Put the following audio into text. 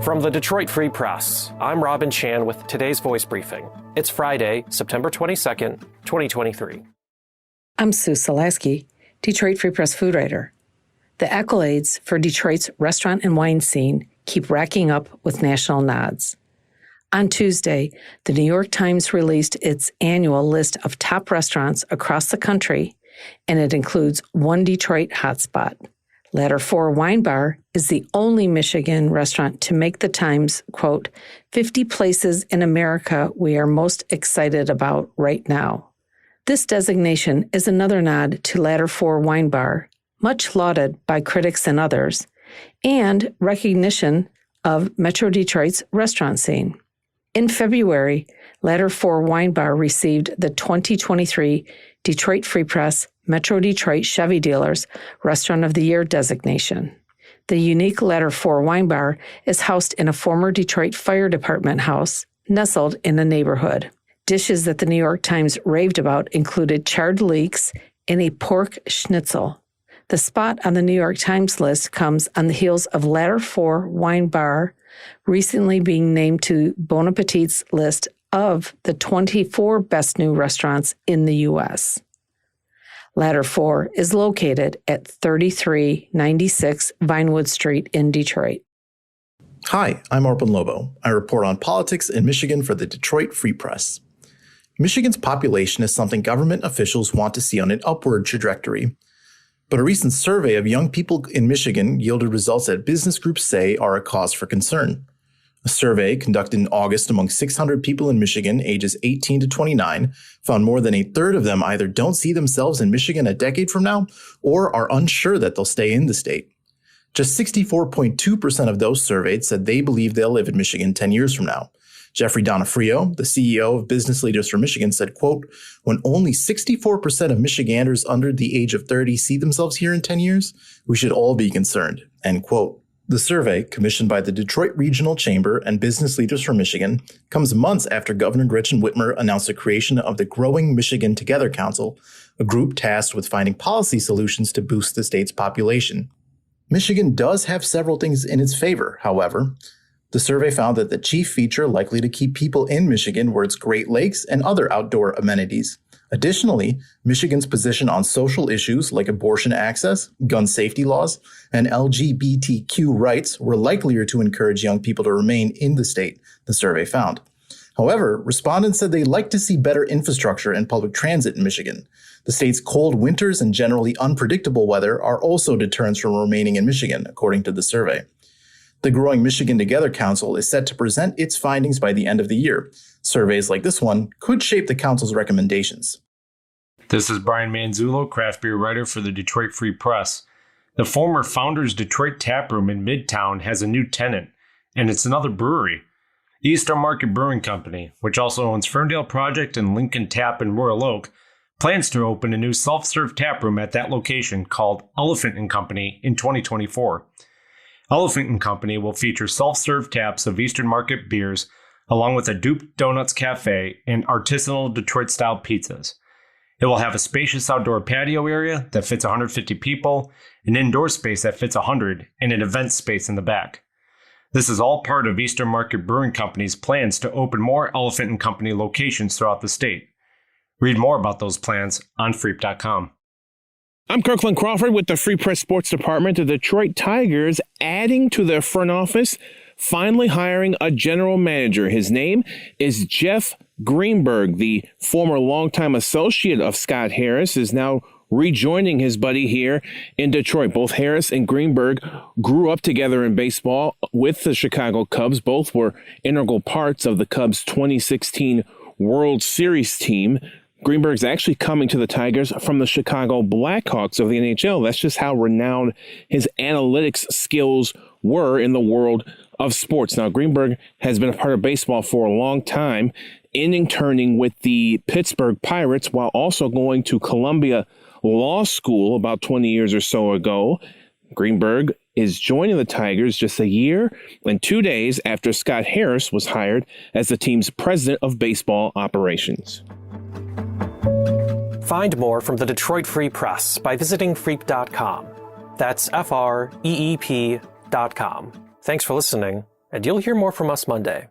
From the Detroit Free Press, I'm Robin Chan with today's voice briefing. It's Friday, September 22nd, 2023. I'm Sue Salaski, Detroit Free Press food writer. The accolades for Detroit's restaurant and wine scene keep racking up with national nods. On Tuesday, the New York Times released its annual list of top restaurants across the country, and it includes one Detroit hotspot. Ladder 4 Wine Bar is the only Michigan restaurant to make the Times, quote, 50 places in America we are most excited about right now. This designation is another nod to Ladder 4 Wine Bar, much lauded by critics and others, and recognition of Metro Detroit's restaurant scene. In February, Ladder 4 Wine Bar received the 2023 Detroit Free Press Metro Detroit Chevy Dealers Restaurant of the Year designation. The unique Ladder 4 Wine Bar is housed in a former Detroit Fire Department house nestled in a neighborhood. Dishes that the New York Times raved about included charred leeks and a pork schnitzel. The spot on the New York Times list comes on the heels of Ladder 4 Wine Bar recently being named to Bon Appetit's list of the 24 best new restaurants in the U.S. Ladder 4 is located at 3396 Vinewood Street in Detroit. Hi, I'm Arpan Lobo. I report on politics in Michigan for the Detroit Free Press. Michigan's population is something government officials want to see on an upward trajectory. But a recent survey of young people in Michigan yielded results that business groups say are a cause for concern. A survey conducted in August among 600 people in Michigan ages 18 to 29 found more than a third of them either don't see themselves in Michigan a decade from now or are unsure that they'll stay in the state. Just 64.2% of those surveyed said they believe they'll live in Michigan 10 years from now. Jeffrey Donofrio, the CEO of Business Leaders for Michigan, said, quote, when only 64% of Michiganders under the age of 30 see themselves here in 10 years, we should all be concerned, end quote. The survey, commissioned by the Detroit Regional Chamber and Business Leaders for Michigan, comes months after Governor Gretchen Whitmer announced the creation of the Growing Michigan Together Council, a group tasked with finding policy solutions to boost the state's population. Michigan does have several things in its favor, however. The survey found that the chief feature likely to keep people in Michigan were its Great Lakes and other outdoor amenities. Additionally, Michigan's position on social issues like abortion access, gun safety laws, and LGBTQ rights were likelier to encourage young people to remain in the state, the survey found. However, respondents said they'd like to see better infrastructure and public transit in Michigan. The state's cold winters and generally unpredictable weather are also deterrents from remaining in Michigan, according to the survey. The Growing Michigan Together Council is set to present its findings by the end of the year. Surveys like this one could shape the council's recommendations. This is Brian Manzullo, craft beer writer for the Detroit Free Press. The former Founders Detroit Taproom in Midtown has a new tenant, and it's another brewery. Eastern Market Brewing Company, which also owns Ferndale Project and Lincoln Tap in Royal Oak, plans to open a new self-serve taproom at that location called Elephant & Company in 2024. Elephant & Company will feature self-serve taps of Eastern Market beers, along with a Duke Donuts Cafe and artisanal Detroit-style pizzas. It will have a spacious outdoor patio area that fits 150 people, an indoor space that fits 100, and an event space in the back. This is all part of Eastern Market Brewing Company's plans to open more Elephant & Company locations throughout the state. Read more about those plans on freep.com. I'm Kirkland Crawford with the Free Press Sports Department. The Detroit Tigers adding to their front office, finally hiring a general manager. His name is Jeff Greenberg. The former longtime associate of Scott Harris is now rejoining his buddy here in Detroit. Both Harris and Greenberg grew up together in baseball with the Chicago Cubs. Both were integral parts of the Cubs' 2016 World Series team. Greenberg's actually coming to the Tigers from the Chicago Blackhawks of the NHL. That's just how renowned his analytics skills were in the world of sports. Now, Greenberg has been a part of baseball for a long time, inning turning with the Pittsburgh Pirates while also going to Columbia Law School about 20 years or so ago. Greenberg is joining the Tigers just a year and 2 days after Scott Harris was hired as the team's president of baseball operations. Find more from the Detroit Free Press by visiting freep.com. That's FREEP.com. Thanks for listening, and you'll hear more from us Monday.